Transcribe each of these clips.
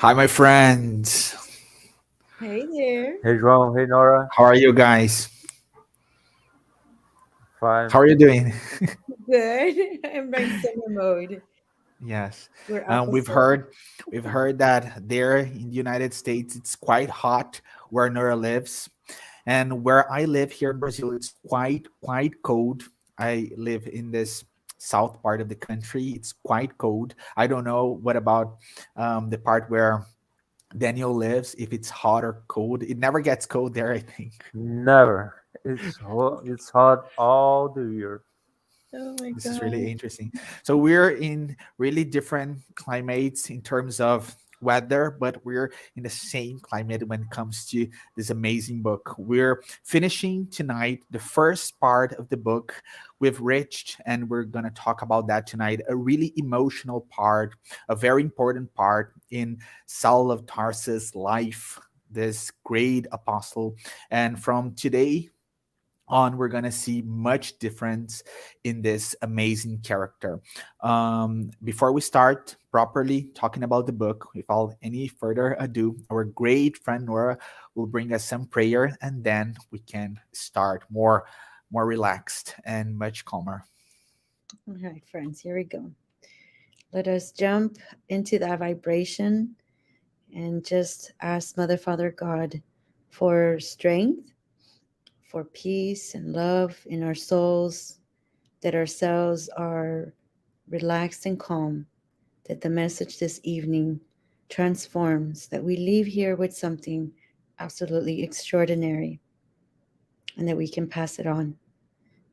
Hi, my friends. Hey there. Hey João, hey Norah, How are you guys? fine. How are you doing? Good. I'm in summer mode. Yes, We're we've opposite. heard that there in the United States it's quite hot where Nora lives, and where I live here in Brazil it's quite cold. I live in this south part of the country. It's quite cold. I don't know what about the part where Daniel lives. If it's hot or cold, it never gets cold there. I think. Never. It's hot all the year. Oh my This is really God. interesting. So we're in really different climates in terms of weather, but we're in the same climate when it comes to this amazing book. We're finishing tonight the first part of the book. We've reached, and we're going to talk about that tonight, a really emotional part, a very important part in Saul of Tarsus' life, this great apostle. And from today on, we're gonna see much difference in this amazing character. Before we start properly talking about the book, without any further ado, our great friend Nora will bring us some prayer, and then we can start more relaxed and much calmer. All right, friends, here we go. Let us jump into that vibration and just ask Mother, Father, God for strength, for peace and love in our souls, that our cells are relaxed and calm, that the message this evening transforms, that we leave here with something absolutely extraordinary and that we can pass it on.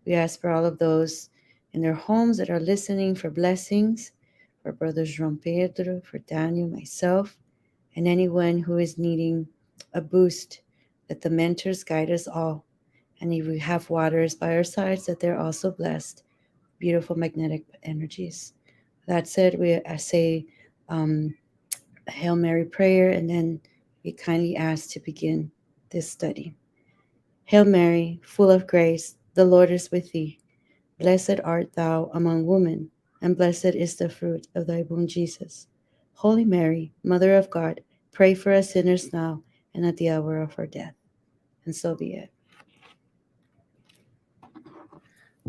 We ask for all of those in their homes that are listening for blessings, for brothers João Pedro, for Daniel, myself, and anyone who is needing a boost, that the mentors guide us all. And if we have waters by our sides, that they're also blessed. Beautiful magnetic energies. That said, I say a Hail Mary prayer, and then we kindly ask to begin this study. Hail Mary, full of grace, the Lord is with thee. Blessed art thou among women, and blessed is the fruit of thy womb, Jesus. Holy Mary, Mother of God, pray for us sinners now and at the hour of our death. And so be it.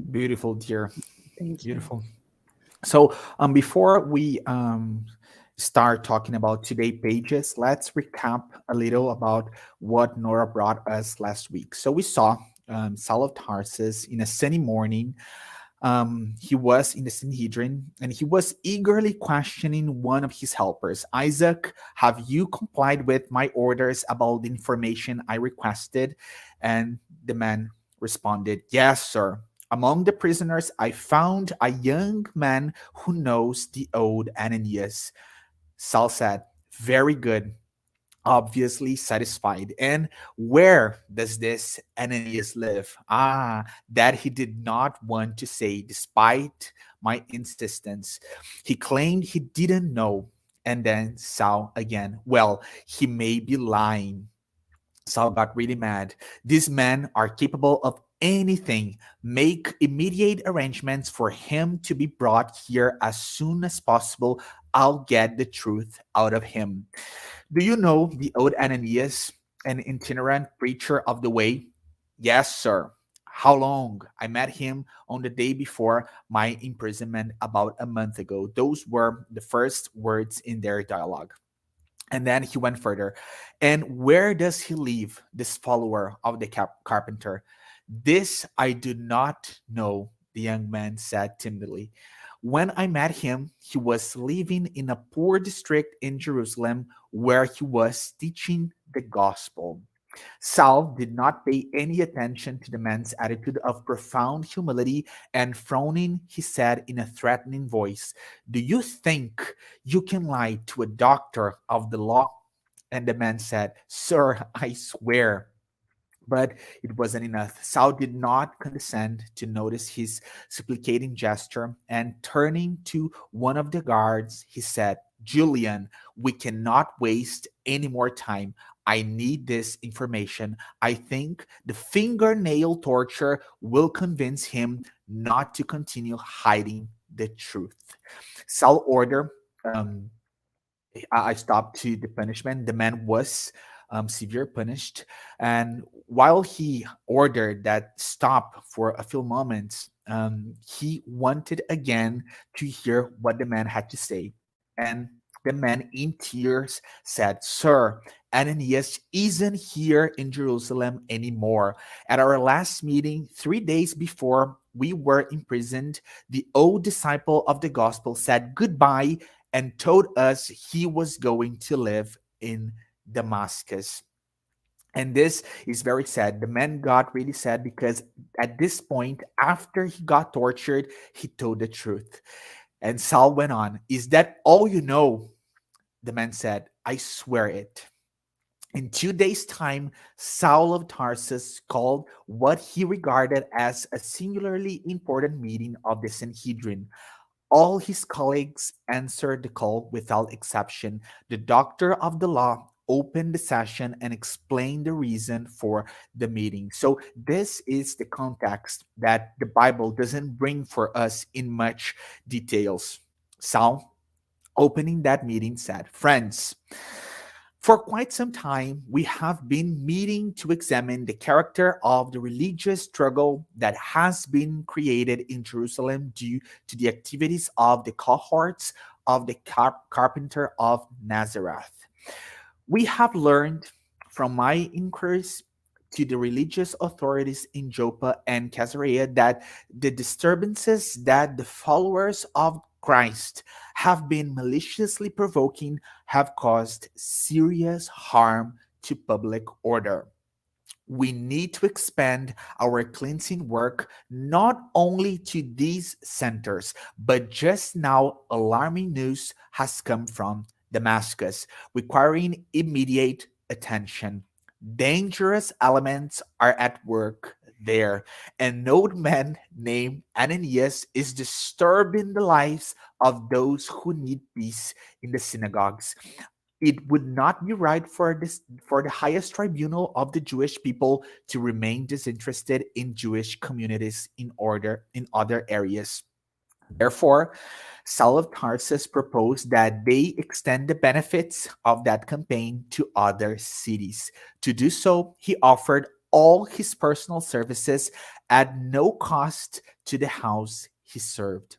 Beautiful, dear. Thank you. Beautiful. So, before we start talking about today pages, let's recap a little about what Nora brought us last week. So we saw Saul of Tarsus in a sunny morning. He was in the Sanhedrin and he was eagerly questioning one of his helpers. Isaac, have you complied with my orders about the information I requested? And the man responded, yes, sir. Among the prisoners, I found a young man who knows the old Ananias. Saul said, very good, obviously satisfied. And where does this Ananias live? That he did not want to say, despite my insistence. He claimed he didn't know. And then Saul again, well, he may be lying. Saul got really mad. These men are capable of anything. Make immediate arrangements for him to be brought here as soon as possible. I'll get the truth out of him. Do you know the old Ananias, an itinerant preacher of the way? Yes, sir. How long? I met him on the day before my imprisonment about a month ago. Those were the first words in their dialogue. And then he went further. And where does he live, this follower of the carpenter? This I do not know, the young man said timidly. When I met him, he was living in a poor district in Jerusalem where he was teaching the gospel. Saul did not pay any attention to the man's attitude of profound humility, and frowning, he said in a threatening voice, do you think you can lie to a doctor of the law? And the man said, sir, I swear. But it wasn't enough. Saul did not condescend to notice his supplicating gesture, and turning to one of the guards, he said, Julian, we cannot waste any more time. I need this information. I think the fingernail torture will convince him not to continue hiding the truth. Saul ordered um, I stopped to the punishment. The man was severe punished, and while he ordered that stop for a few moments, he wanted again to hear what the man had to say. And the man, in tears, said, "Sir, Ananias isn't here in Jerusalem anymore. At our last meeting, 3 days before we were imprisoned, the old disciple of the gospel said goodbye and told us he was going to live in Damascus." And this is very sad. The man got really sad because at this point, after he got tortured, he told the truth. And Saul went on, "Is that all you know?" The man said, "I swear it." In 2 days' time, Saul of Tarsus called what he regarded as a singularly important meeting of the Sanhedrin. All his colleagues answered the call without exception. The doctor of the law opened the session and explained the reason for the meeting. So, this is the context that the Bible doesn't bring for us in much details. Saul, opening that meeting, said, "Friends, for quite some time, we have been meeting to examine the character of the religious struggle that has been created in Jerusalem due to the activities of the cohorts of the carpenter of Nazareth. We have learned from my inquiries to the religious authorities in Joppa and Caesarea that the disturbances that the followers of Christ have been maliciously provoking have caused serious harm to public order. We need to expand our cleansing work not only to these centers, but just now alarming news has come from Damascus, requiring immediate attention. Dangerous elements are at work there, and no man named Ananias is disturbing the lives of those who need peace in the synagogues. It would not be right for the highest tribunal of the Jewish people to remain disinterested in Jewish communities in other areas. Therefore, Saul of Tarsus proposed that they extend the benefits of that campaign to other cities. To do so, he offered all his personal services at no cost to the house he served.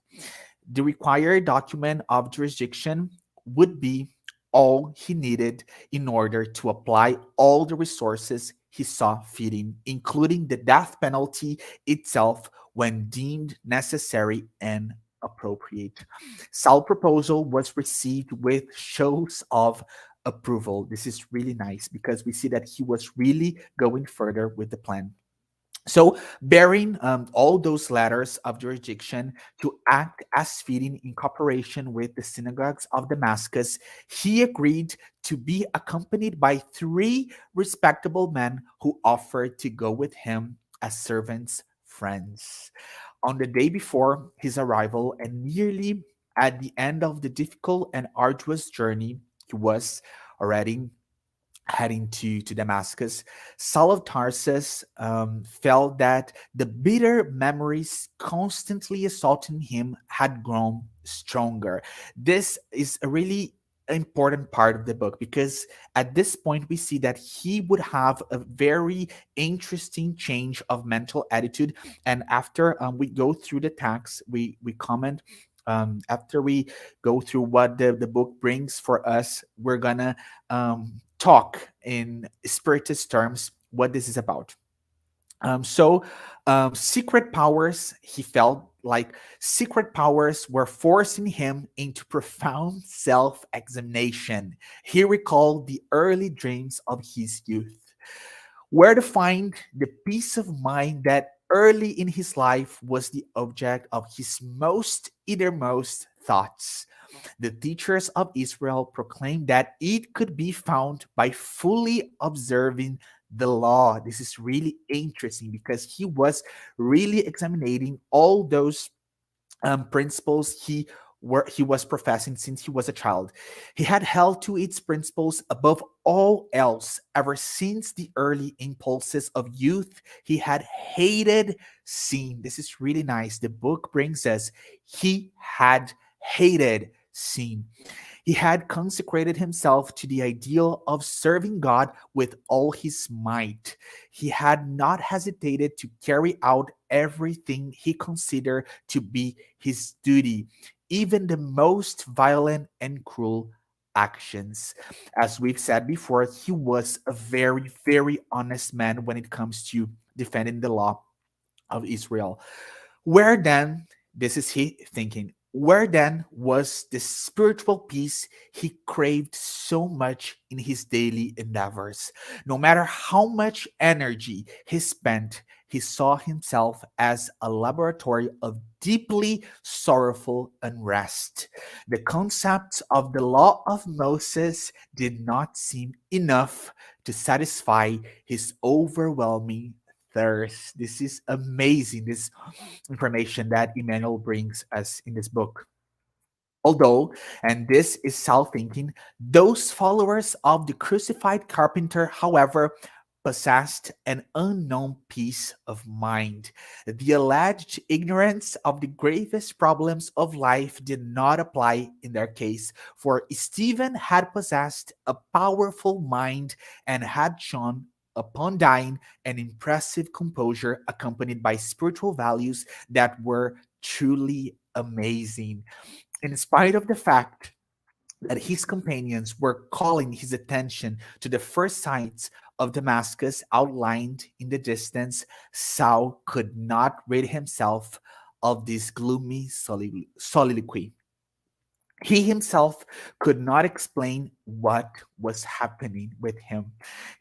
The required document of jurisdiction would be all he needed in order to apply all the resources he saw fitting, including the death penalty itself when deemed necessary and appropriate. Saul's proposal was received with shows of approval. This is really nice because we see that he was really going further with the plan. So, bearing all those letters of jurisdiction to act as fitting in cooperation with the synagogues of Damascus, he agreed to be accompanied by three respectable men who offered to go with him as servants, friends. On the day before his arrival, and nearly at the end of the difficult and arduous journey, he was already heading to Damascus. Saul of Tarsus felt that the bitter memories constantly assaulting him had grown stronger. This is a really important part of the book because at this point we see that he would have a very interesting change of mental attitude. And after we go through the text, we comment. After we go through what the book brings for us, we're gonna talk in spiritist terms what this is about. Secret powers, he felt like secret powers were forcing him into profound self examination. He recalled the early dreams of his youth, where to find the peace of mind that early in his life was the object of his most innermost thoughts. The teachers of Israel proclaimed that it could be found by fully observing the law. This is really interesting because he was really examining all those principles he was professing since he was a child. He had held to its principles above all else ever since the early impulses of youth. He had hated sin. This is really nice. The book brings us he had hated sin. He had consecrated himself to the ideal of serving God with all his might. He had not hesitated to carry out everything he considered to be his duty, even the most violent and cruel actions. As we've said before, he was a very, very honest man when it comes to defending the law of Israel. Where then, this is he thinking, where then was the spiritual peace he craved so much in his daily endeavors? No matter how much energy he spent, he saw himself as a laboratory of deeply sorrowful unrest. The concepts of the law of Moses did not seem enough to satisfy his overwhelming thirst. This is amazing, this information that Emmanuel brings us in this book. Although, and this is self thinking, those followers of the crucified carpenter, however, possessed an unknown peace of mind. The alleged ignorance of the gravest problems of life did not apply in their case, for Stephen had possessed a powerful mind and had shown upon dying an impressive composure accompanied by spiritual values that were truly amazing. In spite of the fact that his companions were calling his attention to the first sights of Damascus outlined in the distance, Saul could not rid himself of this gloomy soliloquy. He himself could not explain what was happening with him.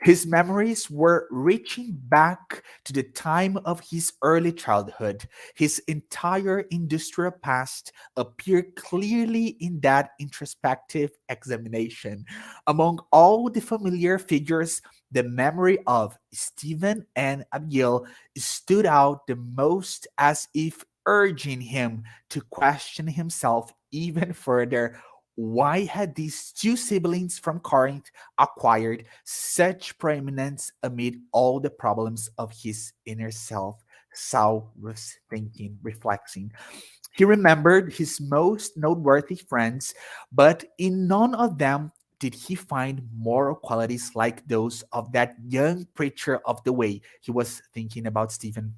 His memories were reaching back to the time of his early childhood. His entire industrial past appeared clearly in that introspective examination. Among all the familiar figures, the memory of Stephen and Abigail stood out the most, as if urging him to question himself even further. Why had these two siblings from Corinth acquired such preeminence amid all the problems of his inner self? Saul was thinking, reflecting. He remembered his most noteworthy friends, but in none of them did he find moral qualities like those of that young preacher of the way. He was thinking about Stephen,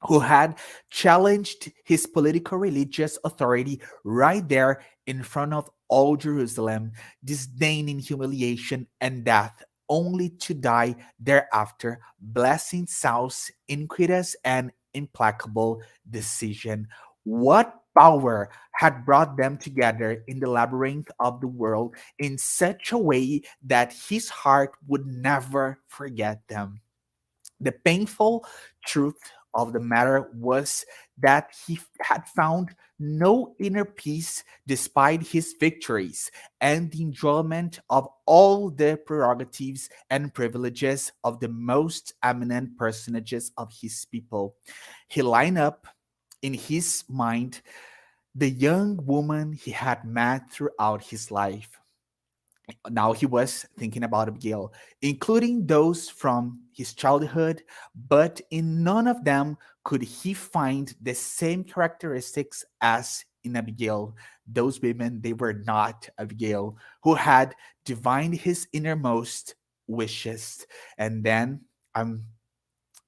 who had challenged his political religious authority right there in front of all Jerusalem, disdaining humiliation and death, only to die thereafter, blessing Saul's iniquitous and implacable decision. What power had brought them together in the labyrinth of the world in such a way that his heart would never forget them? The painful truth of the matter was that he had found no inner peace despite his victories and the enjoyment of all the prerogatives and privileges of the most eminent personages of his people. He lined up in his mind the young woman he had met throughout his life. Now he was thinking about Abigail, including those from his childhood, but in none of them could he find the same characteristics as in Abigail. Those women, they were not Abigail, who had divined his innermost wishes. And then I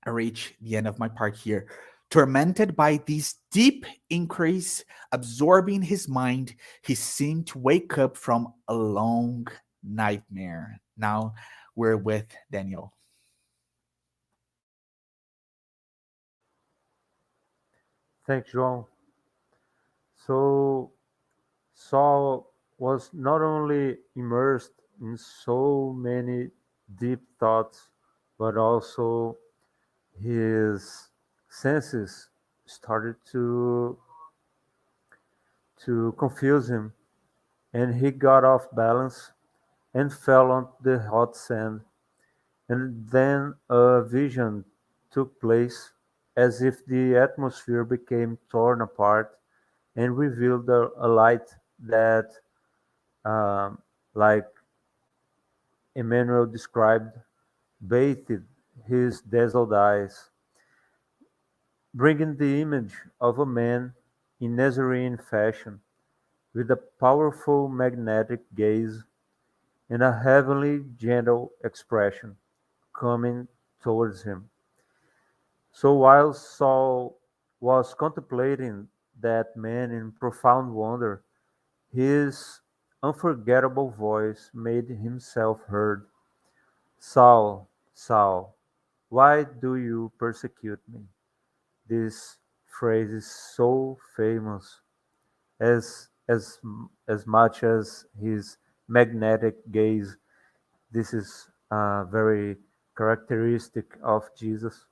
reach the end of my part here. Tormented by this deep increase absorbing his mind, he seemed to wake up from a long nightmare. Now we're with Daniel. Thanks, João. So Saul was not only immersed in so many deep thoughts, but also his senses started to confuse him, and he got off balance and fell on the hot sand. And then a vision took place, as if the atmosphere became torn apart and revealed a light that, um, like Emmanuel described, bathed his dazzled eyes, bringing the image of a man in Nazarene fashion, with a powerful magnetic gaze and a heavenly gentle expression coming towards him. So while Saul was contemplating that man in profound wonder, his unforgettable voice made himself heard. Saul, Saul, why do you persecute me? This phrase is so famous as much as his magnetic gaze. This is very characteristic of Jesus.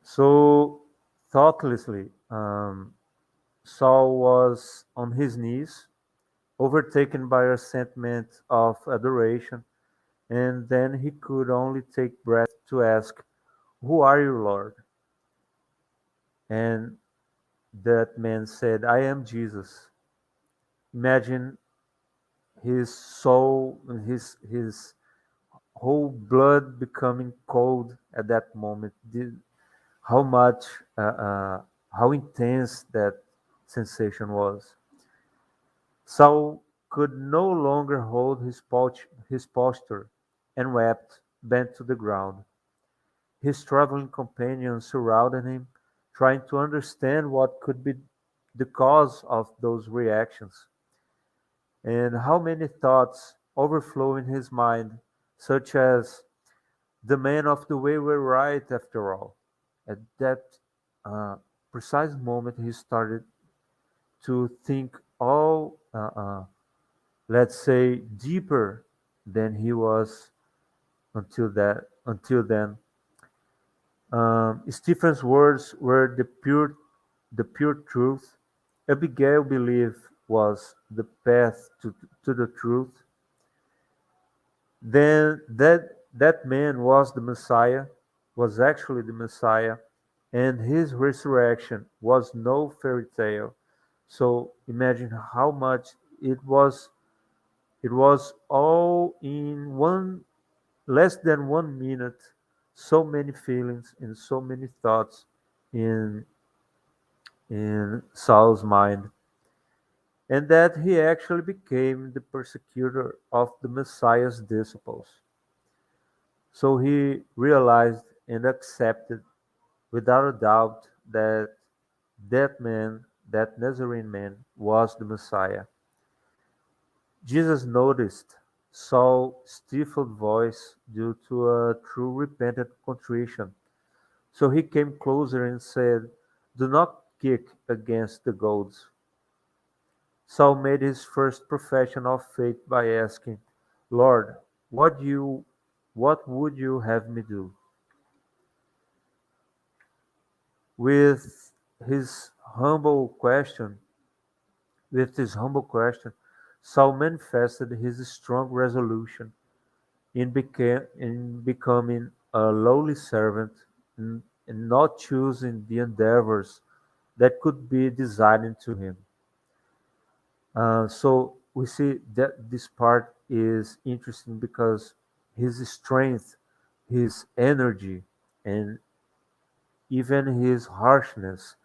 So thoughtlessly, Saul was on his knees, overtaken by a sentiment of adoration, and then he could only take breath to ask, "Who are you, Lord?" And that man said, "I am Jesus." Imagine his soul and his whole blood becoming cold at that moment. How much, how intense that sensation was. Saul could no longer hold his posture and wept, bent to the ground. His traveling companions surrounded him, trying to understand what could be the cause of those reactions, and how many thoughts overflow in his mind, such as, the men of the way were right after all. At that uh, precise moment, he started to think all, let's say, deeper than he was until then. Stephen's words were the pure truth. Abigail believed was the path to the truth. Then that man was the Messiah, was actually the Messiah, and his resurrection was no fairy tale. So imagine how much it was. It was all in one less than 1 minute. So many feelings and so many thoughts in Saul's mind, and that he actually became the persecutor of the Messiah's disciples. So he realized and accepted without a doubt that that man, that Nazarene man, was the Messiah. Jesus noticed Saul's stifled voice due to a true repentant contrition. So he came closer and said, "Do not kick against the goads." Saul made his first profession of faith by asking, "Lord, what would you have me do?" With his humble question, with this humble question, Saul manifested his strong resolution in becoming a lowly servant and not choosing the endeavors that could be designed to him. So we see that this part is interesting because his strength, his energy, and even his harshness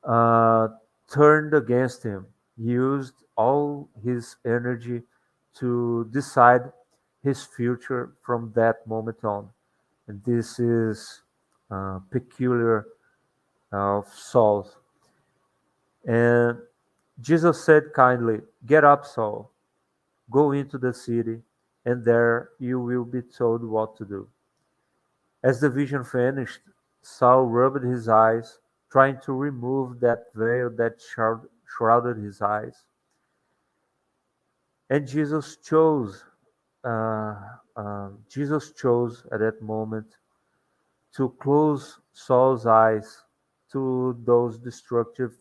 uh, turned against him. He used all his energy to decide his future from that moment on. And this is peculiar of Saul. And Jesus said kindly, "Get up, Saul, go into the city, and there you will be told what to do." As the vision finished, Saul rubbed his eyes, trying to remove that veil that shrouded his eyes. And Jesus chose at that moment to close Saul's eyes to those destructive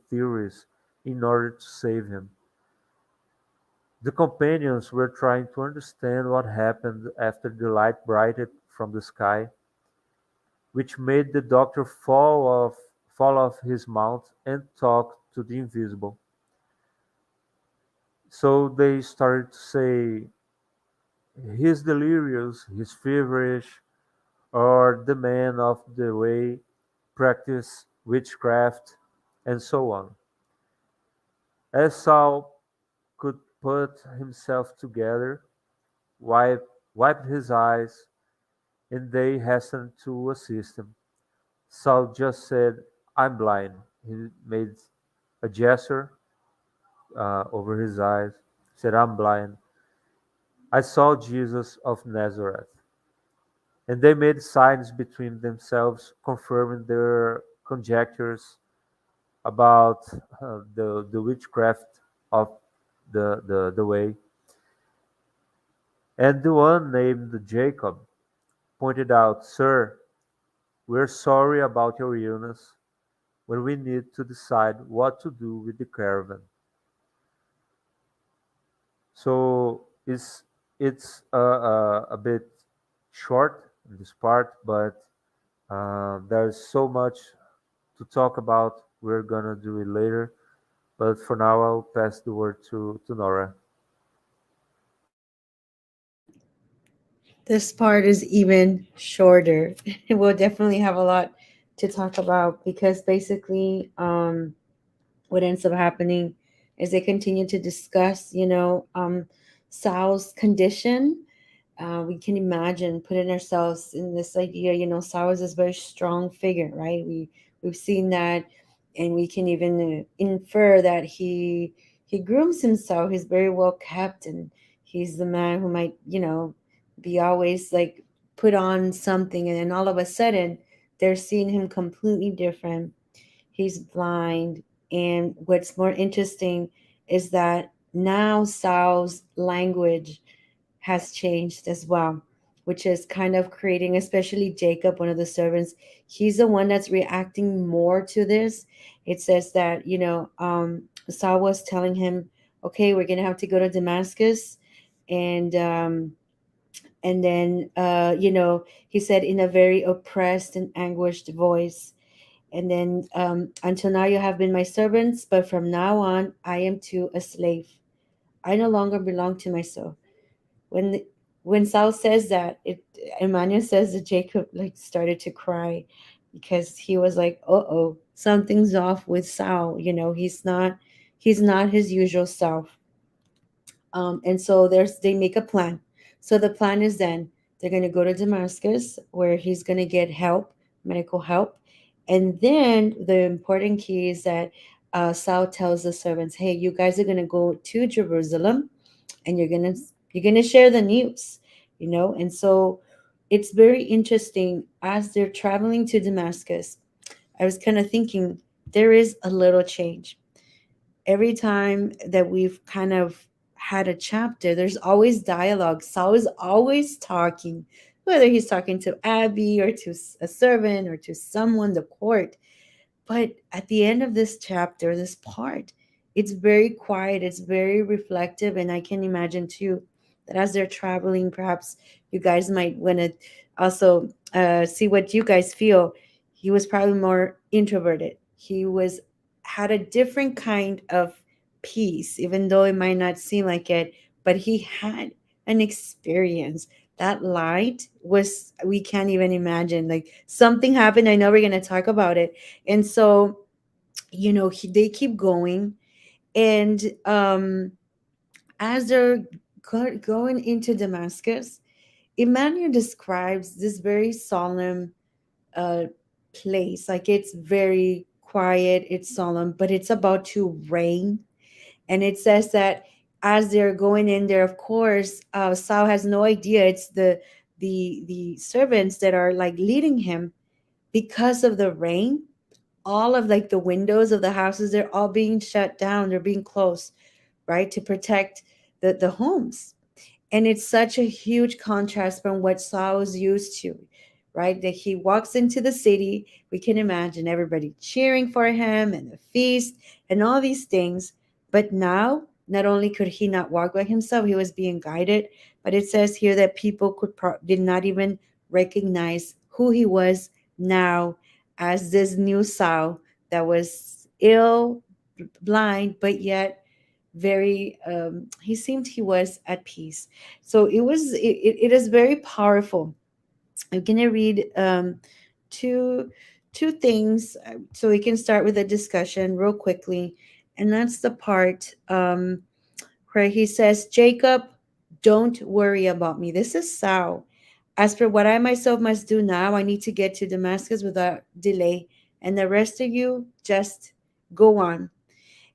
theories in order to save him. The companions were trying to understand what happened after the light brightened from the sky, which made the doctor fall off his mount and talk to the invisible. So they started to say, "He's delirious, he's feverish, or the man of the way practice witchcraft," and so on. Esau could put himself together, wiped his eyes, and they hastened to assist him. Saul just said, I'm blind. He made a gesture over his eyes, said, I'm blind. I saw Jesus of Nazareth. And they made signs between themselves, confirming their conjectures about the witchcraft of the way. And the one named Jacob pointed out, Sir, we're sorry about your illness when we need to decide what to do with the caravan. So it's a bit short in this part, but there's so much to talk about. We're gonna do it later, but for now I'll pass the word to Nora. This part is even shorter. We'll definitely have a lot to talk about because basically, what ends up happening is they continue to discuss, Sal's condition. We can imagine putting ourselves in this idea. Sao is this very strong figure, right? We've seen that, and we can even infer that he grooms himself. He's very well kept, and he's the man who might, be always like put on something, and then all of a sudden they're seeing him completely different. He's blind, and what's more interesting is that now Sao's language has changed as well, which is kind of creating, especially Jacob, one of the servants. He's the one that's reacting more to this. It says that, Saul was telling him, okay, we're going to have to go to Damascus. And then, he said in a very oppressed and anguished voice, and then, until now you have been my servants, but from now on I am too a slave. I no longer belong to myself. when when Saul says that, it Emmanuel says that Jacob like started to cry because he was like, oh, something's off with Saul. He's not his usual self. And so they make a plan. So the plan is then they're going to go to Damascus where he's going to get help, medical help. And then the important key is that Saul tells the servants, hey, you guys are going to go to Jerusalem, and you're gonna share the news. And so it's very interesting as they're traveling to Damascus. I was kind of thinking there is a little change every time that we've kind of had a chapter. There's always dialogue. Saul is always talking, whether he's talking to Abby or to a servant or to someone, the court. But at the end of this chapter, this part, it's very quiet, it's very reflective. And I can imagine too that as they're traveling, perhaps you guys might want to also see what you guys feel. He was probably more introverted. He had a different kind of peace, even though it might not seem like it, but he had an experience. That light was, we can't even imagine. Like something happened. I know we're going to talk about it. And so, they keep going. And as they're going into Damascus, Emmanuel describes this very solemn uh, place. Like it's very quiet, it's solemn, but it's about to rain. And it says that as they're going in there, of course, Saul has no idea it's the servants that are like leading him. Because of the rain, all of like the windows of the houses, they're all being shut down, they're being closed, right, to protect the homes. And it's such a huge contrast from what Saul was used to, right? That he walks into the city, we can imagine everybody cheering for him and the feast and all these things. But now, not only could he not walk by himself, he was being guided. But it says here that people did not even recognize who he was now as this new Saul that was ill, blind, but yet very he seemed he was at peace. So it is very powerful. I'm gonna read two things, so we can start with a discussion real quickly. And that's the part where he says, Jacob, don't worry about me. This is Sao. As for what I myself must do now, I need to get to Damascus without delay. And the rest of you, just go on.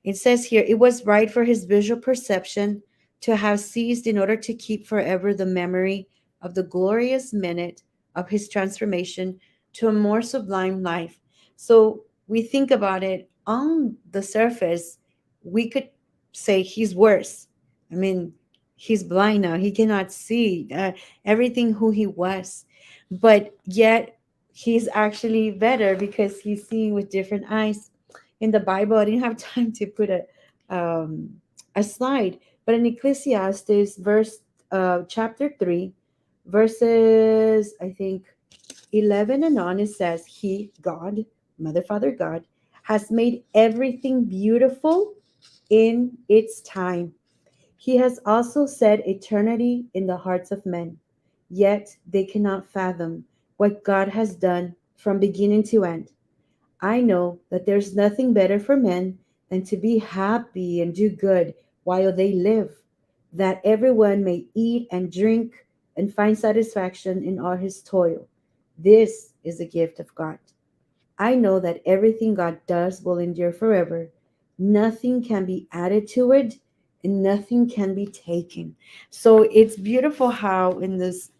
It says here, it was right for his visual perception to have ceased in order to keep forever the memory of the glorious minute of his transformation to a more sublime life. So we think about it on the surface, we could say he's worse. I mean, he's blind now, he cannot see everything who he was, but yet he's actually better because he's seeing with different eyes. In the Bible, I didn't have time to put a slide, but in Ecclesiastes, chapter 3, verses, I think, 11 and on, it says, He, God, Mother, Father, God, has made everything beautiful in its time. He has also set eternity in the hearts of men, yet they cannot fathom what God has done from beginning to end. I know that there's nothing better for men than to be happy and do good while they live, that everyone may eat and drink and find satisfaction in all his toil. This is a gift of God. I know that everything God does will endure forever. Nothing can be added to it and nothing can be taken. So it's beautiful how in this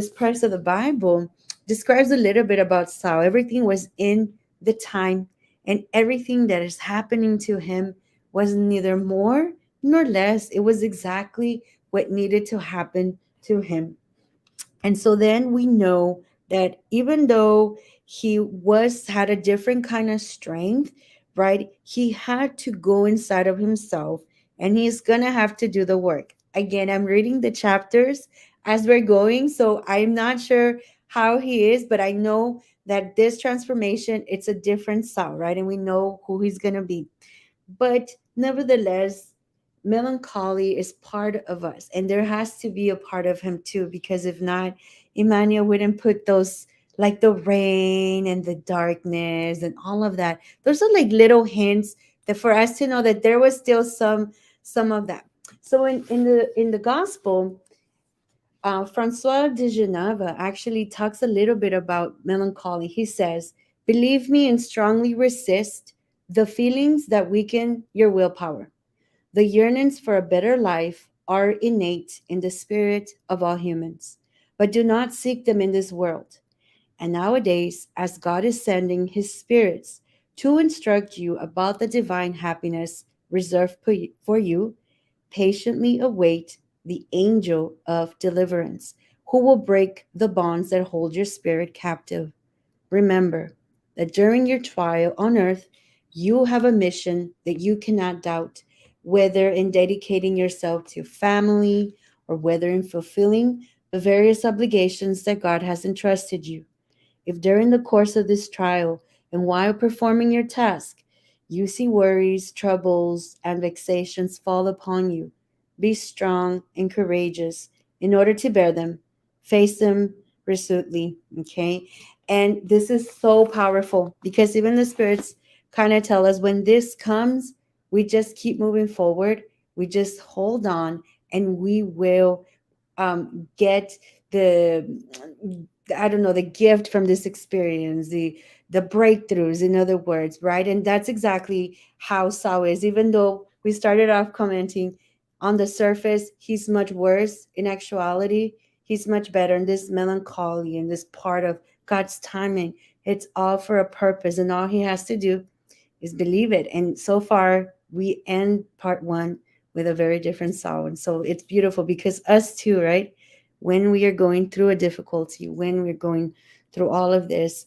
part of the Bible describes a little bit about Saul. Everything was in the time, and everything that is happening to him was neither more nor less. It was exactly what needed to happen to him. And so then we know that even though he was had a different kind of strength, right? He had to go inside of himself and he's going to have to do the work. Again, I'm reading the chapters as we're going, so I'm not sure how he is, but I know that this transformation, it's a different Saul, right? And we know who he's going to be. But nevertheless, melancholy is part of us, and there has to be a part of him too, because if not, Emmanuel wouldn't put those like the rain and the darkness and all of that. Those are like little hints that for us to know that there was still some of that. So in the gospel, Francois de Geneva actually talks a little bit about melancholy. He says, believe me and strongly resist the feelings that weaken your willpower. The yearnings for a better life are innate in the spirit of all humans, but do not seek them in this world. And nowadays, as God is sending his spirits to instruct you about the divine happiness reserved for you, patiently await the angel of deliverance, who will break the bonds that hold your spirit captive. Remember that during your trial on earth, you have a mission that you cannot doubt, whether in dedicating yourself to family or whether in fulfilling the various obligations that God has entrusted you. If during the course of this trial and while performing your task, you see worries, troubles, and vexations fall upon you, be strong and courageous in order to bear them. Face them resolutely, okay? And this is so powerful because even the spirits kind of tell us when this comes, we just keep moving forward. We just hold on and we will get the I don't know, the gift from this experience, the breakthroughs, in other words, right? And that's exactly how Saul is. Even though we started off commenting on the surface, he's much worse. In actuality, he's much better. In this melancholy and this part of God's timing, it's all for a purpose, and all he has to do is believe it. And so far, we end part one with a very different Saul. And so it's beautiful because us too, right? When we are going through a difficulty, when we're going through all of this,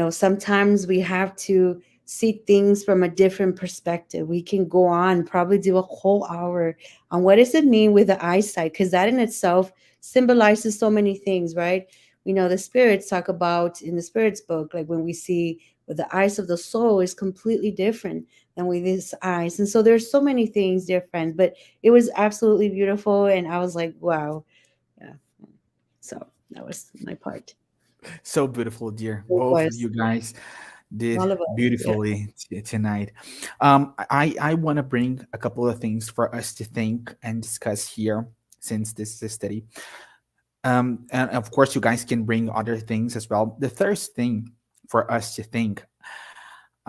sometimes we have to see things from a different perspective. We can go on, probably do a whole hour on what does it mean with the eyesight, because that in itself symbolizes so many things, right? We know the spirits talk about in the spirits book, like when we see with the eyes of the soul is completely different than with these eyes. And so there's so many things, dear friends, but it was absolutely beautiful. And I was like, wow. Yeah. So that was my part. So beautiful, dear. It Both of was. you guys. did All of us. Yeah. beautifully tonight. I want to bring a couple of things for us to think and discuss here, since this is a study. And of course, you guys can bring other things as well. The first thing for us to think,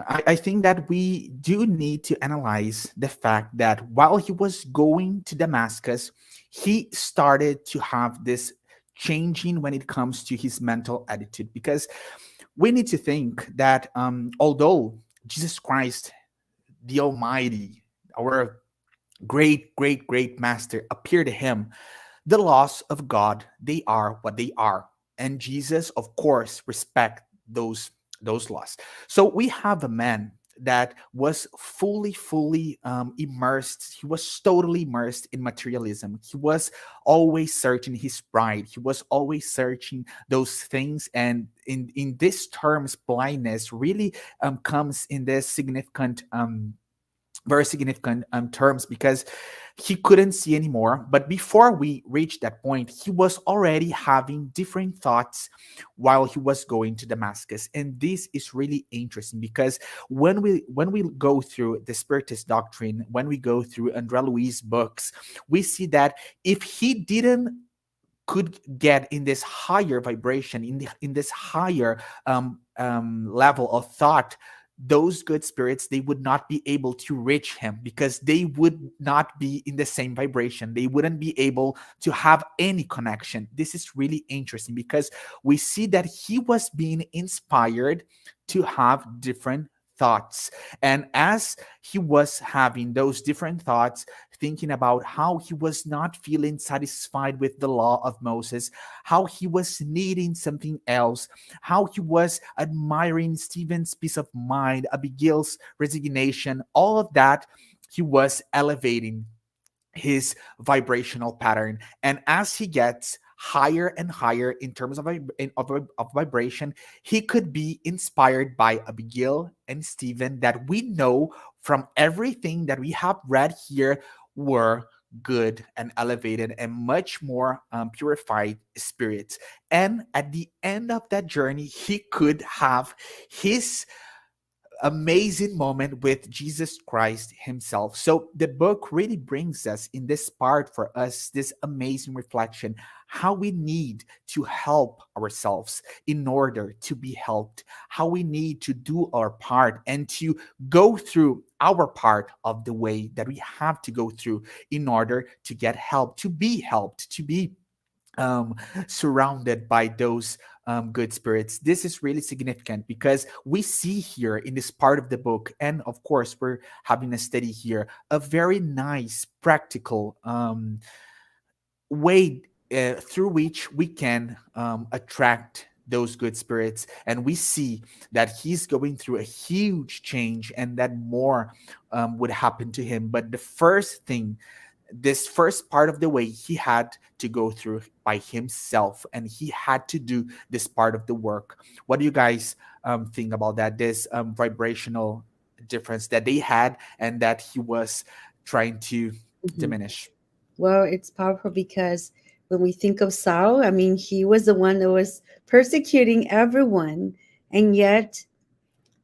I think that we do need to analyze the fact that while he was going to Damascus, he started to have this changing when it comes to his mental attitude. Because we need to think that although Jesus Christ, the Almighty, our great master, appeared to him, the laws of God, they are what they are. And Jesus, of course, respect those laws. So we have a man that was fully immersed. He was totally immersed in materialism. He was always searching his pride. He was always searching those things. And in this terms, blindness really comes in this significant very significant terms, because he couldn't see anymore. But before we reached that point, he was already having different thoughts while he was going to Damascus. And this is really interesting, because when we go through the Spiritist doctrine, when we go through André Louis' books, we see that if he didn't could get in this higher vibration, in this higher level of thought, those good spirits, they would not be able to reach him, because they would not be in the same vibration. They wouldn't be able to have any connection. This is really interesting, because we see that he was being inspired to have different thoughts. And as he was having those different thoughts, thinking about how he was not feeling satisfied with the law of Moses, how he was needing something else, how he was admiring Stephen's peace of mind, Abigail's resignation, all of that, he was elevating his vibrational pattern. And as he gets higher and higher in terms of vibration, he could be inspired by Abigail and Stephen, that we know from everything that we have read here were good and elevated and much more purified spirits. And at the end of that journey, he could have his amazing moment with Jesus Christ himself. So the book really brings us in this part for us this amazing reflection, how we need to help ourselves in order to be helped, how we need to do our part and to go through our part of the way that we have to go through in order to get help, to be helped, to be um, surrounded by those good spirits. This is really significant, because we see here in this part of the book, and of course, we're having a study here, a very nice, practical way through which we can attract those good spirits. And we see that he's going through a huge change, and that more would happen to him. But the first thing, this first part of the way, he had to go through by himself, and he had to do this part of the work. What do you guys think about that? This vibrational difference that they had, and that he was trying to Mhm. diminish. Well, it's powerful because when we think of Saul, I mean, he was the one that was persecuting everyone, and yet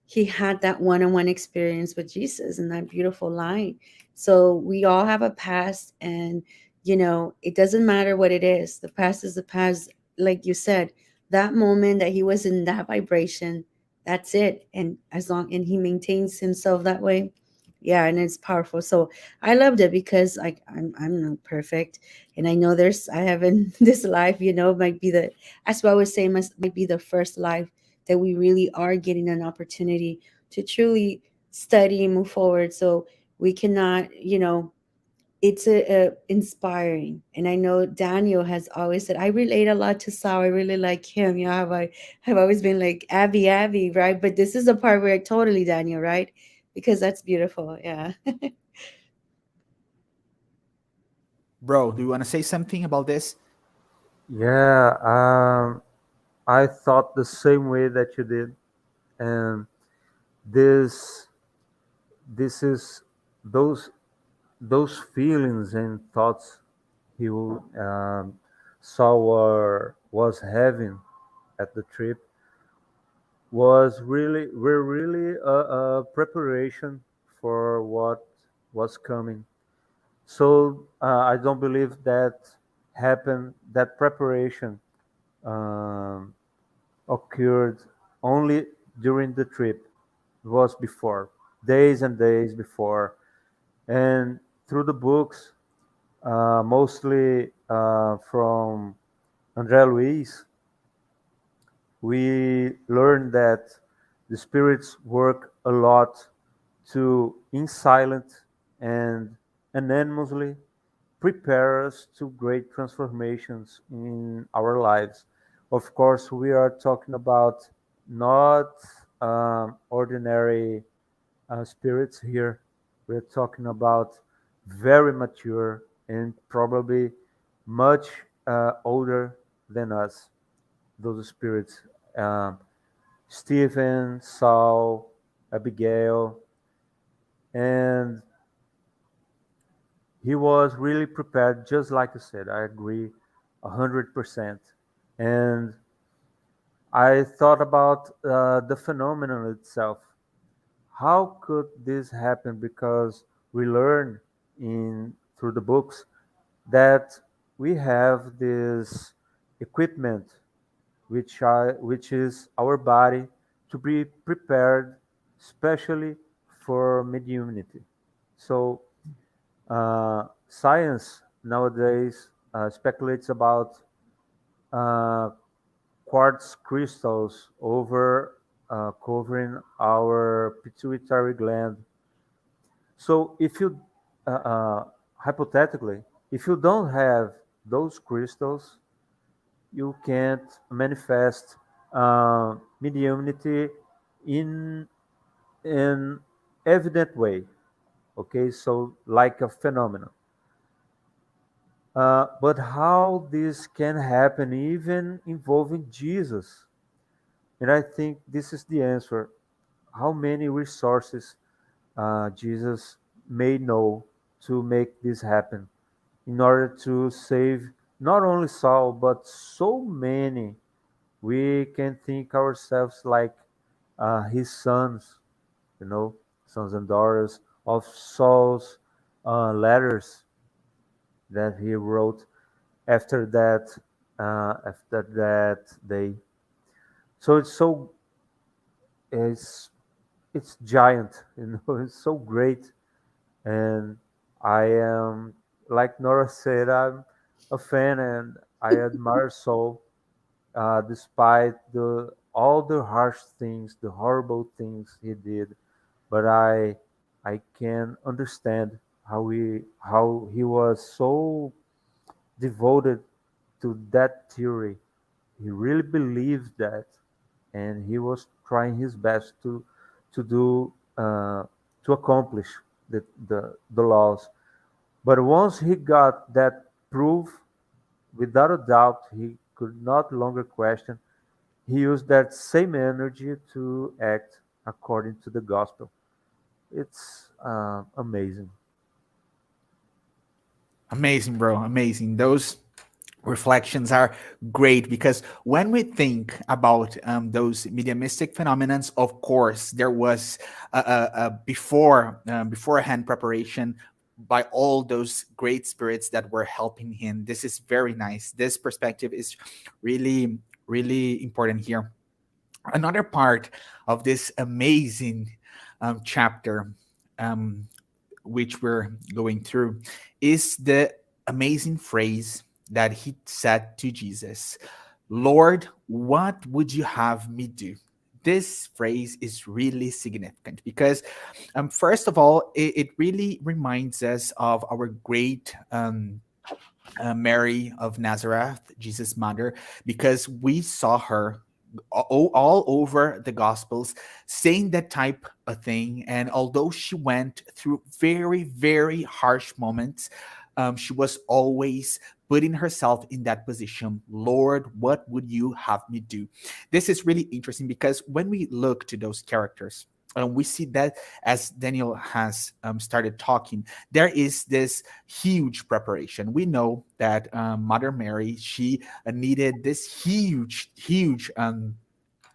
he had that one-on-one experience with Jesus and that beautiful light. So we all have a past, and it doesn't matter what it is. The past is the past. Like you said, that moment that he was in that vibration, that's it. And as long and he maintains himself that way, yeah, and it's powerful. So I loved it because like I'm not perfect, and I know I haven't this life, might be the, as what I was saying, might be the first life that we really are getting an opportunity to truly study and move forward. So we cannot, it's a inspiring. And I know Daniel has always said, I relate a lot to Saul. I really like him. Have always been like Abby, right? But this is the part where totally Daniel, right? Because that's beautiful. Yeah. Bro, do you want to say something about this? Yeah, I thought the same way that you did, and this this is those those feelings and thoughts he saw or was having at the trip. were really a preparation for what was coming. So I don't believe that happened. That preparation um, occurred only during the trip. It was before, days and days before, and through the books, mostly from André Luiz, we learned that the spirits work a lot to, in silent and anonymously, prepare us to great transformations in our lives. Of course, we are talking about not ordinary spirits here. We're talking about very mature and probably much older than us, those spirits. Um, Stephen, Saul, Abigail, and he was really prepared, just like you said. I agree 100%. And I thought about the phenomenon itself. How could this happen? Because we learn in through the books that we have this equipment, which is our body, to be prepared, especially for mediumnity. So science nowadays speculates about uh, quartz crystals over covering our pituitary gland. So if you, hypothetically, if you don't have those crystals, you can't manifest mediumnity in an evident way. Okay, so like a phenomenon. But how this can happen, even involving Jesus? And I think this is the answer. How many resources Jesus may know to make this happen in order to save not only Saul, but so many. We can think ourselves like his sons, you know, sons and daughters of Saul's letters that he wrote after that day. So it's it's giant, you know, it's so great. And I am, like Nora said, I'm a fan and I admire Saul, despite the all the harsh things, the horrible things he did. But I can understand how he was so devoted to that theory. He really believed that, and he was trying his best to do to accomplish the laws. But once he got that proof, without a doubt, he could not longer question. He used that same energy to act according to the gospel. It's amazing. Amazing, bro. Amazing. Those reflections are great because when we think about those mediumistic phenomena, of course, there was beforehand preparation by all those great spirits that were helping him. This is very nice. This perspective is really, really important here. Another part of this amazing chapter, um, which we're going through, is the amazing phrase that he said to Jesus: Lord, what would you have me do? This phrase is really significant because, first of all, it really reminds us of our great Mary of Nazareth, Jesus' mother, because we saw her all over the Gospels saying that type of thing. And although she went through very, very harsh moments, she was always putting herself in that position. Lord, what would you have me do? This is really interesting because when we look to those characters, we see that as Daniel has started talking, there is this huge preparation. We know that Mother Mary, she needed this huge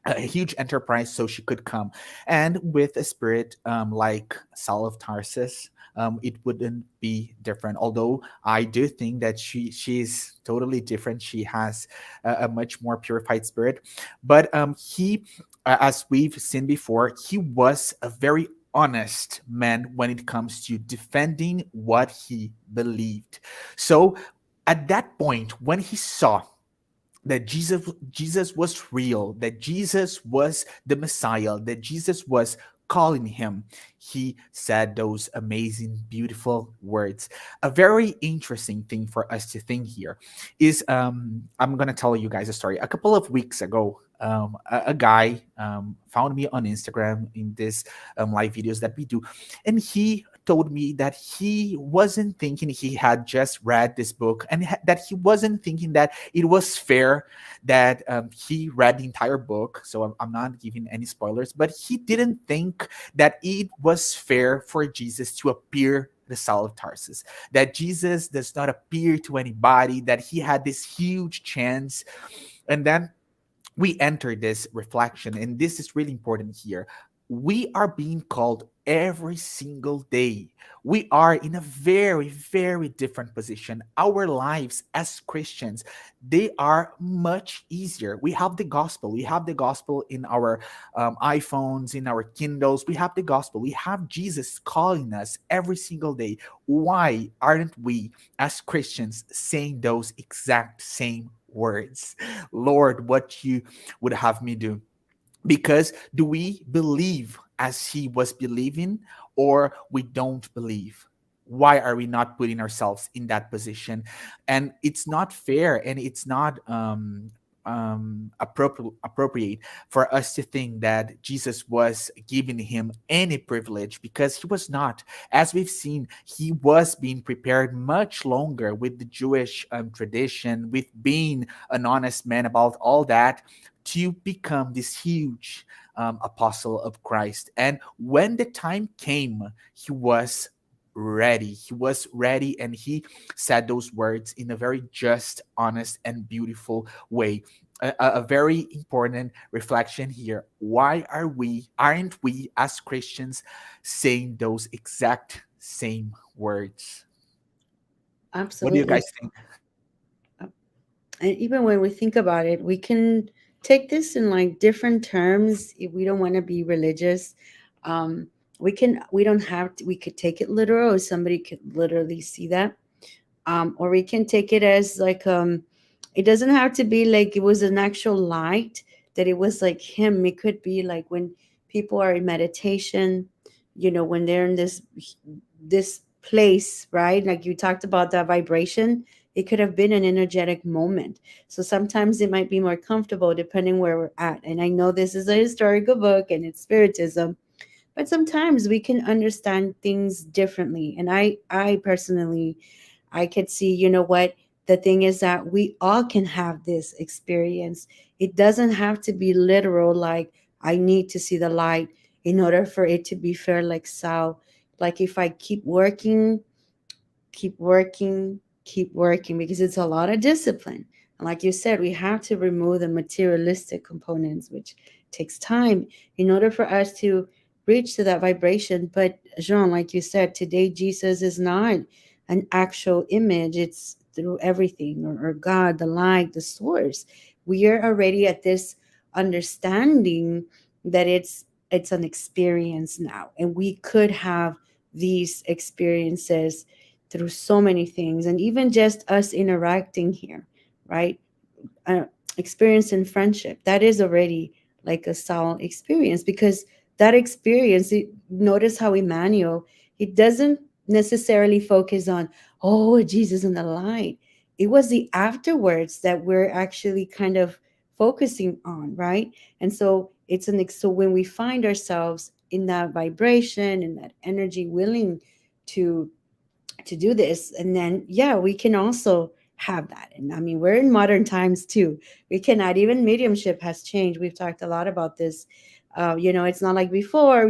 a huge enterprise so she could come. And with a spirit like Saul of Tarsus, it wouldn't be different. Although I do think that she's totally different. She has a much more purified spirit. But he, as we've seen before, he was a very honest man when it comes to defending what he believed. So at that point, when he saw that Jesus was real, that Jesus was the Messiah, that Jesus was calling him, he said those amazing, beautiful words. A very interesting thing for us to think here is I'm gonna tell you guys a story. A couple of weeks ago, a guy found me on Instagram in this live videos that we do, and he told me that he wasn't thinking he had just read this book, and that he wasn't thinking that it was fair that he read the entire book. So I'm not giving any spoilers, but he didn't think that it was fair for Jesus to appear the Saul of Tarsus, that Jesus does not appear to anybody, that he had this huge chance. And then we enter this reflection, and this is really important here. We are being called every single day. We are in a very, very different position. Our lives as Christians, they are much easier. We have the gospel. We have the gospel in our iPhones, in our Kindles. We have the gospel. We have Jesus calling us every single day. Why aren't we as Christians saying those exact same words? Lord, what you would have me do? Because do we believe as he was believing, or we don't believe? Why are we not putting ourselves in that position? And it's not fair, and it's not appropriate for us to think that Jesus was giving him any privilege, because he was not. As we've seen, he was being prepared much longer with the Jewish tradition, with being an honest man about all that, to become this huge apostle of Christ. And when the time came, he was ready. He was ready, and he said those words in a very just, honest, and beautiful way. A very important reflection here. Why aren't we as Christians saying those exact same words? What do you Absolutely. guys think? And even when we think about it, we can take this in like different terms. If we don't want to be religious, um, we don't have to, we could take it literal, or somebody could literally see that. Or we can take it as like, it doesn't have to be like it was an actual light, that it was like him. It could be like when people are in meditation, when they're in this place, right? Like you talked about that vibration. It could have been an energetic moment. So sometimes it might be more comfortable depending where we're at. And I know this is a historical book and it's spiritism, but sometimes we can understand things differently. And I personally, I could see, what the thing is, that we all can have this experience. It doesn't have to be literal, like I need to see the light in order for it to be fair, like Sal. Like if I keep working, keep working, because it's a lot of discipline. And like you said, we have to remove the materialistic components, which takes time in order for us to reach to that vibration. But Jean, like you said, today Jesus is not an actual image. It's through everything, or God, the light, the source. We are already at this understanding that it's an experience now. And we could have these experiences through so many things, and even just us interacting here, right? uh, Experience in friendship, that is already like a soul experience, because that experience, notice how Emmanuel, he doesn't necessarily focus on, oh, Jesus in the light. It was the afterwards that we're actually kind of focusing on, right? And so so when we find ourselves in that vibration, in that energy, willing to do this, and then yeah, we can also have that. And I mean, we're in modern times too. We cannot, even mediumship has changed. We've talked a lot about this. It's not like before,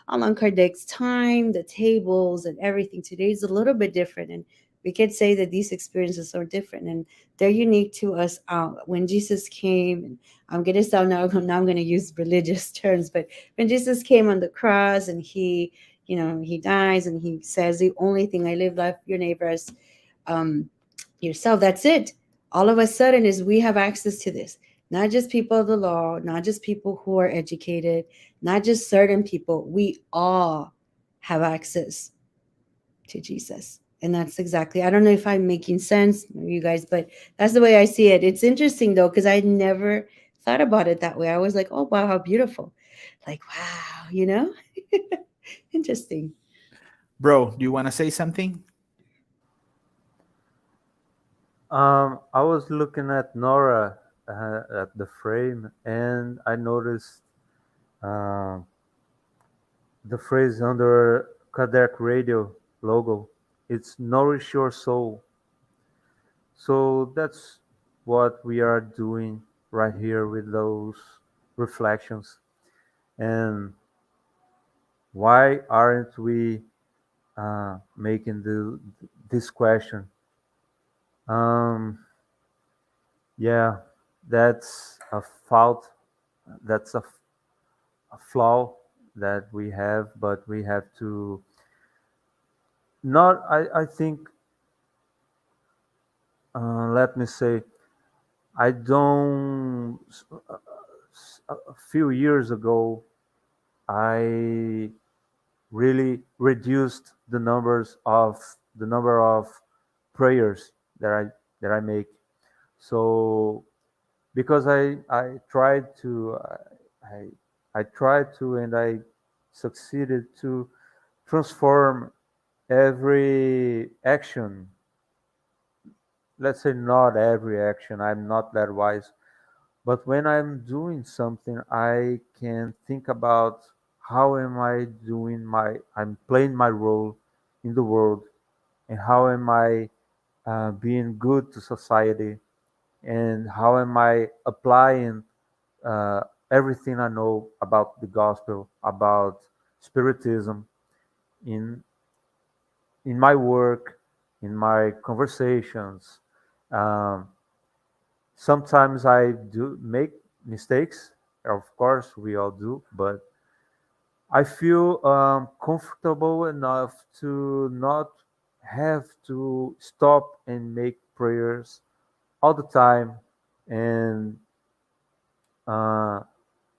Allan Kardec's time, the tables and everything. Today is a little bit different, and we could say that these experiences are different and they're unique to us. When Jesus came, and I'm going to sound now I'm going to use religious terms, but when Jesus came on the cross and he, he dies and he says, the only thing I live, love your neighbor as um, yourself. That's it. All of a sudden is we have access to this. Not just people of the law, not just people who are educated, not just certain people. We all have access to Jesus. And that's exactly, I don't know if I'm making sense, you guys, but that's the way I see it. It's interesting though, because I never thought about it that way. I was like, oh, wow, how beautiful. Like, wow, interesting. Bro, do you want to say something? I was looking at Norah at the frame, and I noticed uh, the phrase under Kardec Radio logo. It's nourish your soul. So that's what we are doing right here with those reflections. And why aren't we making this question? Um, yeah, that's a fault. That's a flaw that we have, but we have to not. I think. Let me say, I don't. A few years ago, I really reduced the number of prayers that I make. So because I tried to I I tried to and I succeeded to transform every action. Let's say not every action. I'm not that wise, but when I'm doing something, I can think about how am I doing I'm playing my role in the world, and how am I being good to society, and how am I applying uh, everything I know about the gospel, about spiritism, in my work, in my conversations. Um, Sometimes I do make mistakes. Of course, we all do, but I feel comfortable enough to not have to stop and make prayers all the time. And uh,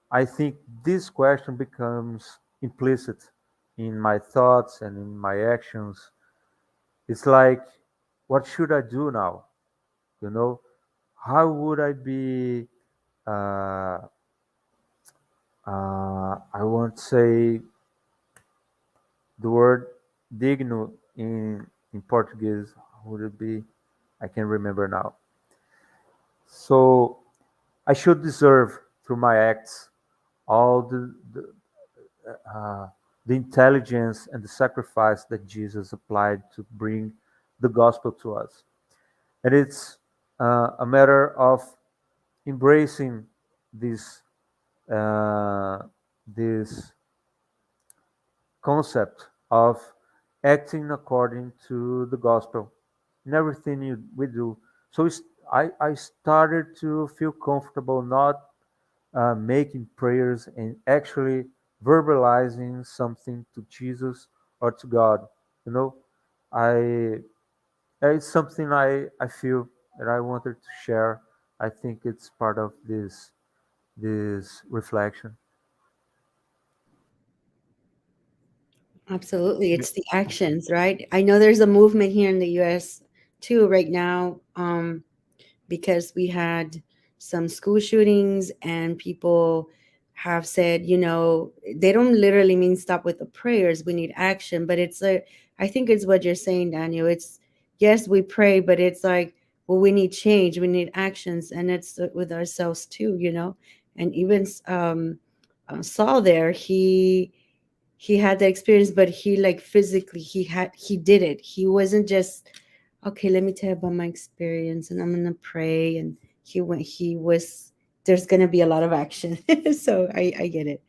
I think this question becomes implicit in my thoughts and in my actions. It's like, what should I do now? You know, how would I be? Uh, I won't say the word digno in Portuguese. How would it be? I can remember now. So I should deserve through my acts all the intelligence and the sacrifice that Jesus applied to bring the gospel to us. And it's a matter of embracing this uh, this concept of acting according to the gospel in everything we do. So I started to feel comfortable not making prayers and actually verbalizing something to Jesus or to God. You know, I it's something I feel that I wanted to share. I think it's part of this reflection. Absolutely. It's the actions, right? I know there's a movement here in the US too right now, because we had some school shootings and people have said, they don't literally mean stop with the prayers. We need action, but I think it's what you're saying, Daniel. It's, yes, we pray, but it's like, well, we need change, we need actions, and it's with ourselves too. And even Saul there, he had the experience, but he like physically he did it. He wasn't just, okay, let me tell you about my experience and I'm gonna pray. And he was, there's gonna be a lot of action. So I get it.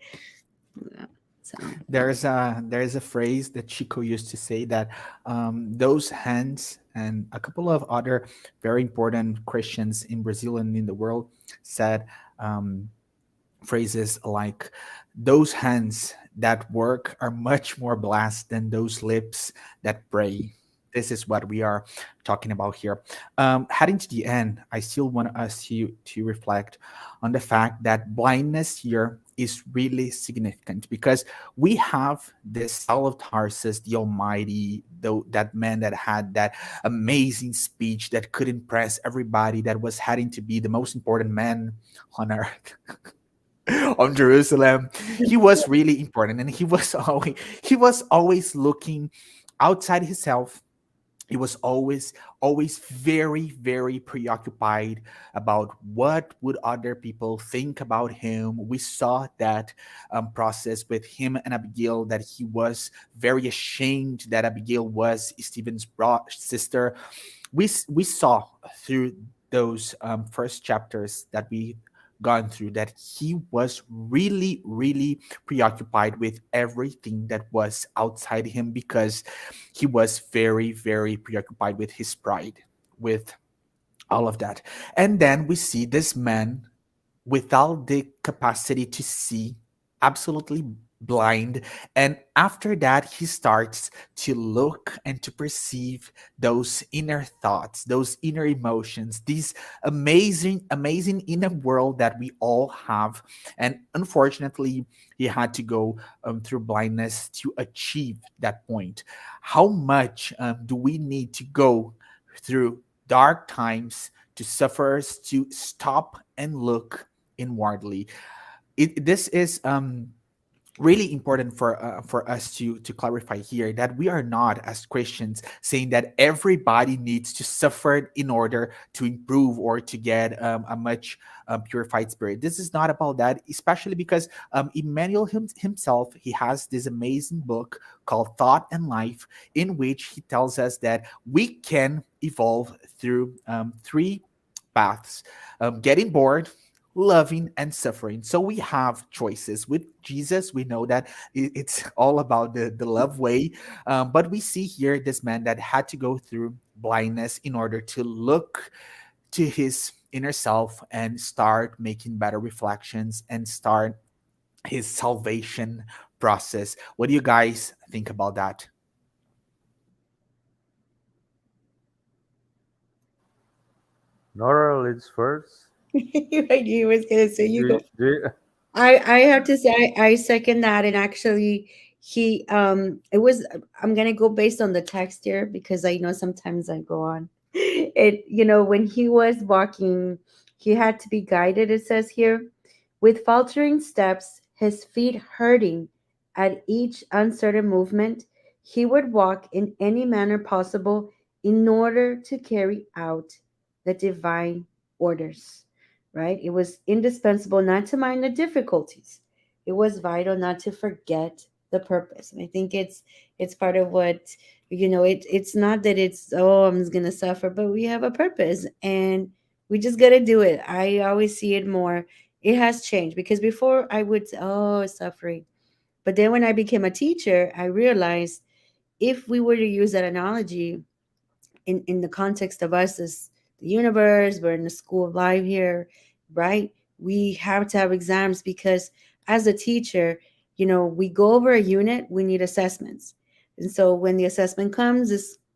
Yeah. So There's a phrase that Chico used to say that those hands and a couple of other very important Christians in Brazil and in the world said phrases like, those hands that work are much more blessed than those lips that pray. This is what we are talking about here. Heading to the end, I still want us to reflect on the fact that blindness here is really significant, because we have this Saul of Tarsus, the Almighty, though that man that had that amazing speech that could impress everybody, that was heading to be the most important man on earth. On Jerusalem. He was really important, and he was always looking outside himself. He was always very, very preoccupied about what would other people think about him. We saw that process with him and Abigail, that he was very ashamed that Abigail was Stephen's sister. We saw through those first chapters that we gone through that he was really, really preoccupied with everything that was outside him, because he was very, very preoccupied with his pride, with all of that. And then we see this man without the capacity to see, absolutely blind. And after that, he starts to look and to perceive those inner thoughts, those inner emotions, these amazing, amazing inner world that we all have. And unfortunately, he had to go through blindness to achieve that point. How much do we need to go through dark times to suffer us to stop and look inwardly? This is really important for us to clarify here, that we are not, as Christians, saying that everybody needs to suffer in order to improve or to get a much purified spirit. This is not about that, especially because Emmanuel himself, he has this amazing book called Thought and Life, in which he tells us that we can evolve through three paths: getting bored, loving, and suffering. So we have choices. With Jesus, we know that it's all about the love way. But we see here this man that had to go through blindness in order to look to his inner self and start making better reflections and start his salvation process. What do you guys think about that? Nora leads first. I knew was gonna say you go. Do I have to say I second that, and actually he it was, I'm gonna go based on the text here because I know sometimes I go on it, when he was walking, he had to be guided, it says here, with faltering steps, his feet hurting at each uncertain movement. He would walk in any manner possible in order to carry out the divine orders, right? It was indispensable not to mind the difficulties. It was vital not to forget the purpose. And I think it's part of what, it's not that it's, oh, I'm just gonna suffer, but we have a purpose and we just gotta do it. I always see it more. It has changed because before I would say, oh, suffering. But then when I became a teacher, I realized if we were to use that analogy in the context of us as the universe, we're in the school of life here, right? We have to have exams because as a teacher, we go over a unit, we need assessments. And so when the assessment comes,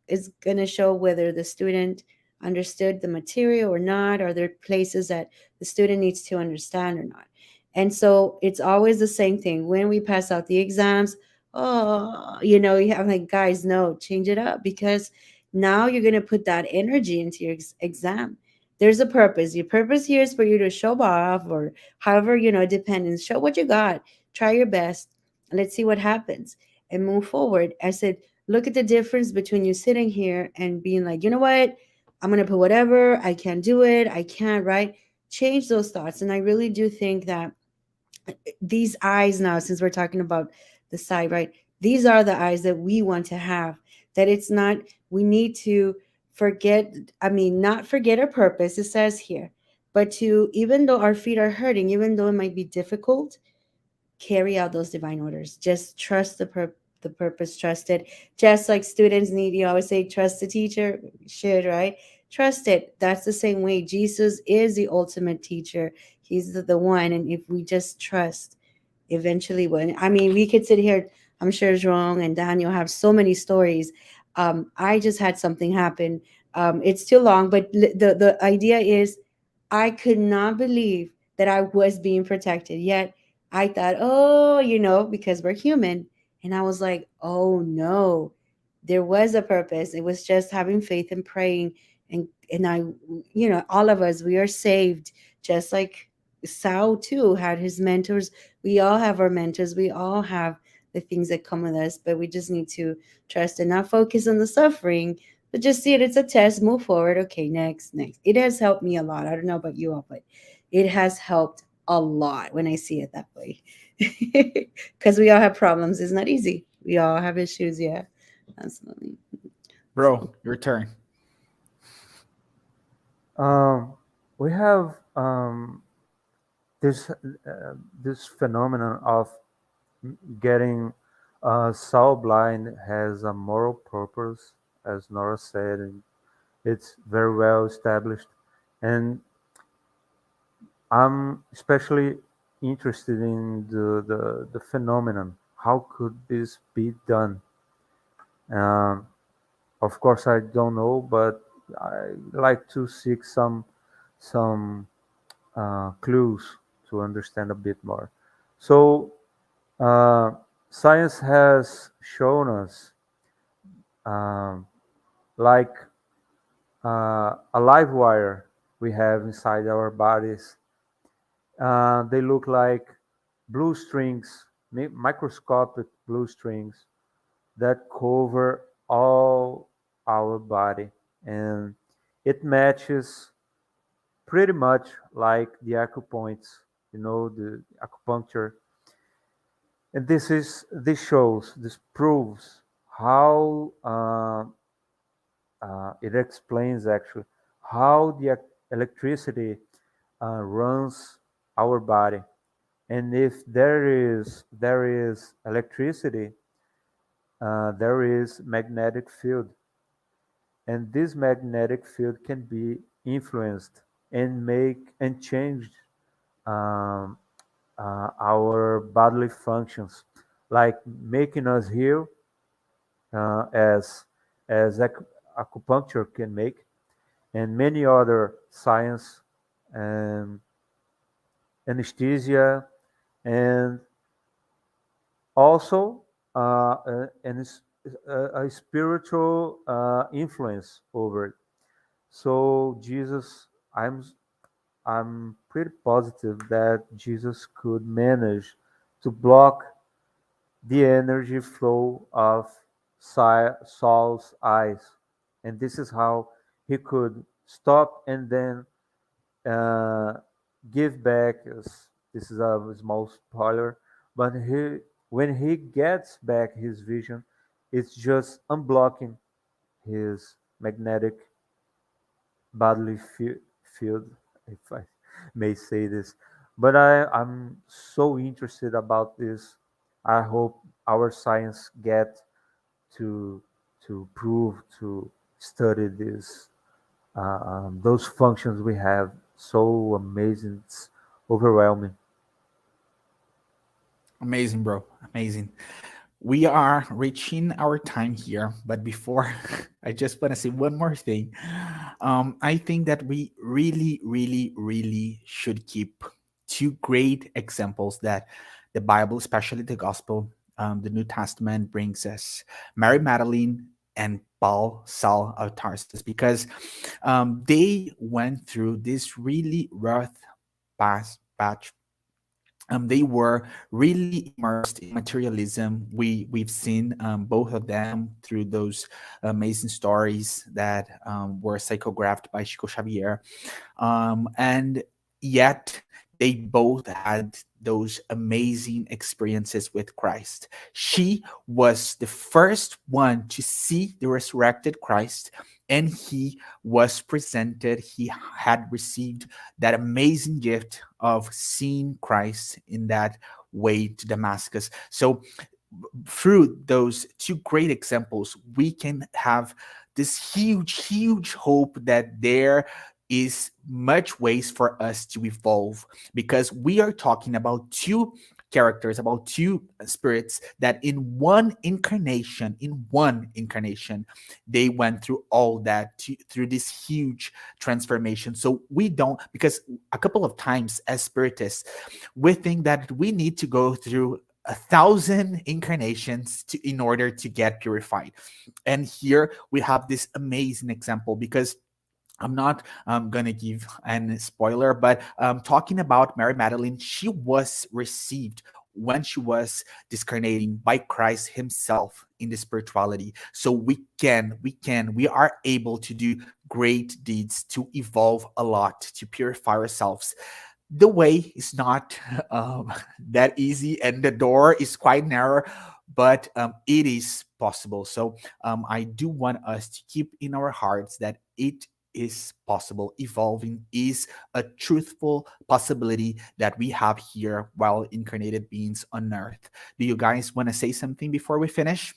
it's going to show whether the student understood the material or not, or there are places that the student needs to understand or not. And so it's always the same thing. When we pass out the exams, oh, you have like, guys, no, change it up because now you're going to put that energy into your exam. There's a purpose. Your purpose here is for you to show off or however, dependence. Show what you got. Try your best. Let's see what happens and move forward. I said, look at the difference between you sitting here and being like, you know what? I'm going to put whatever. I can't do it. I can't, right? Change those thoughts. And I really do think that these eyes now, since we're talking about the side, right? These are the eyes that we want to have. That it's not, we need to forget, not forget our purpose, it says here, but to, even though our feet are hurting, even though it might be difficult, carry out those divine orders. Just trust the the purpose trusted. Just like students need, you always say, trust the teacher, should, right? Trust it. That's the same way. Jesus is the ultimate teacher. He's the one. And if we just trust, eventually when, I mean, we could sit here, I'm sure João and Daniel have so many stories. I just had something happen. It's too long, but the idea is I could not believe that I was being protected. Yet I thought, oh, because we're human. And I was like, oh no, there was a purpose. It was just having faith and praying. And I, all of us, we are saved, just like Sao too had his mentors. We all have our mentors. We all have the things that come with us, but we just need to trust and not focus on the suffering, but just see it. It's a test. Move forward. Okay, next. It has helped me a lot. I don't know about you all, but it has helped a lot when I see it that way. Because we all have problems. It's not easy. We all have issues. Yeah, absolutely. Bro, your turn. We have this this phenomenon of getting soul blind has a moral purpose, as Norah said, and it's very well established. And I'm especially interested in the phenomenon. How could this be done? Um, of course, I don't know, but I like to seek some clues to understand a bit more. So, uh, science has shown us, um, like a live wire we have inside our bodies. They look like blue strings, microscopic blue strings that cover all our body, and it matches pretty much like the acupoints, the acupuncture. And this proves how it explains actually how the electricity runs our body. And if there is electricity, there is magnetic field, and this magnetic field can be influenced and make and change um, our bodily functions, like making us heal, as acupuncture can make, and many other science and anesthesia, and also a spiritual influence over it. So Jesus, I'm pretty positive that Jesus could manage to block the energy flow of Saul's eyes, and this is how he could stop and then uh, give back. This is a small spoiler, but when he gets back his vision, it's just unblocking his magnetic bodily field, if I may say this. But I'm so interested about this. I hope our science get to prove to study this those functions we have. So amazing, it's overwhelming. Amazing, bro. Amazing. We are reaching our time here, but before I just want to say one more thing. I think that we really, really, really should keep two great examples that the Bible, especially the Gospel, the New Testament, brings us: Mary Magdalene and Paul Saul of Tarsus, because they went through this really rough patch. They were really immersed in materialism. We've seen both of them through those amazing stories that were psychographed by Chico Xavier, and yet they both had those amazing experiences with Christ. She was the first one to see the resurrected Christ, and he was presented, he had received that amazing gift of seeing Christ in that way to Damascus. So through those two great examples, we can have this huge hope that there is much ways for us to evolve, because we are talking about two characters, about two spirits that in one incarnation, they went through all that through this huge transformation. So we don't, because a couple of times as spiritists, we think that we need to go through 1,000 incarnations in order to get purified. And here we have this amazing example, because I'm not going to give an spoiler, but talking about Mary Magdalene, she was received when she was discarnating by Christ himself in the spirituality. So we are able to do great deeds, to evolve a lot, to purify ourselves. The way is not that easy, and the door is quite narrow, but it is possible. So I do want us to keep in our hearts that it is possible. Evolving is a truthful possibility that we have here while incarnated beings on earth. Do you guys want to say something before we finish?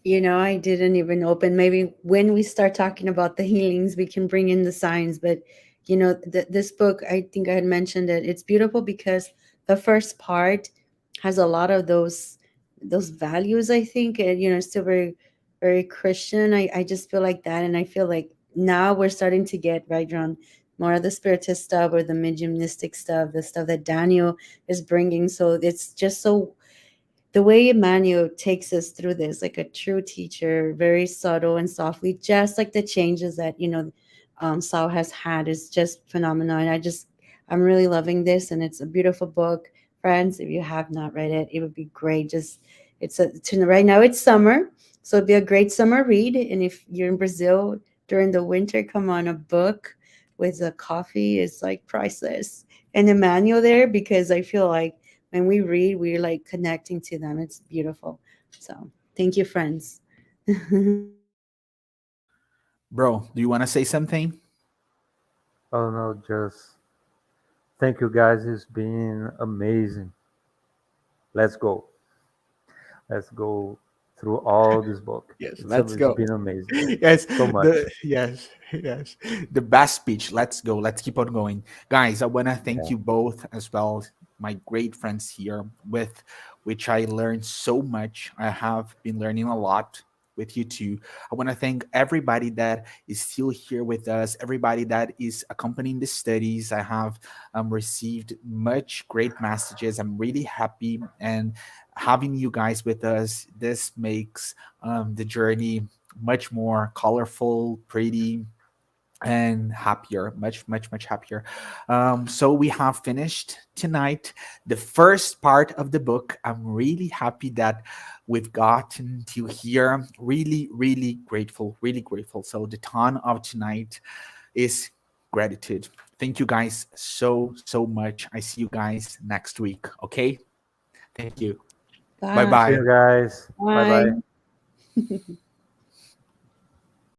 I didn't even open. Maybe when we start talking about the healings, we can bring in the signs. But, this book, I think I had mentioned it. It's beautiful because the first part has a lot of those values, I think. And, it's still very, very Christian. I just feel like that. And I feel like now we're starting to get right around more of the spiritist stuff or the mediumistic stuff, the stuff that Daniel is bringing. So it's just so the way Emmanuel takes us through this, like a true teacher, very subtle and softly, just like the changes that Saul has had is just phenomenal. And I'm really loving this, and it's a beautiful book, friends. If you have not read it, it would be great. Right now it's summer, so it'd be a great summer read. And if you're in Brazil during the winter, come on, a book with a coffee is like priceless. And Emmanuel there, because I feel like when we read, we're like connecting to them. It's beautiful. So thank you, friends. Bro, do you want to say something? Oh no, just thank you guys. It's been amazing. Let's go. Let's go through all this book. Yes, It's let's it's go. been amazing. Yes, So much. yes, the best speech. Let's go. Let's keep on going, guys. I want to thank Yeah. you both as well, my great friends here, with which I learned so much. I have been learning a lot with you too. I want to thank everybody that is still here with us, everybody that is accompanying the studies. I have received much great messages. I'm really happy, and having you guys with us, this makes the journey much more colorful, pretty, and happier, much happier. So we have finished tonight the first part of the book. I'm really happy that we've gotten to here. Really grateful, really grateful. So the tone of tonight is gratitude. Thank you guys so much. I see you guys next week. Okay, thank you. Bye Bye. See bye. you guys. Bye bye. Bye.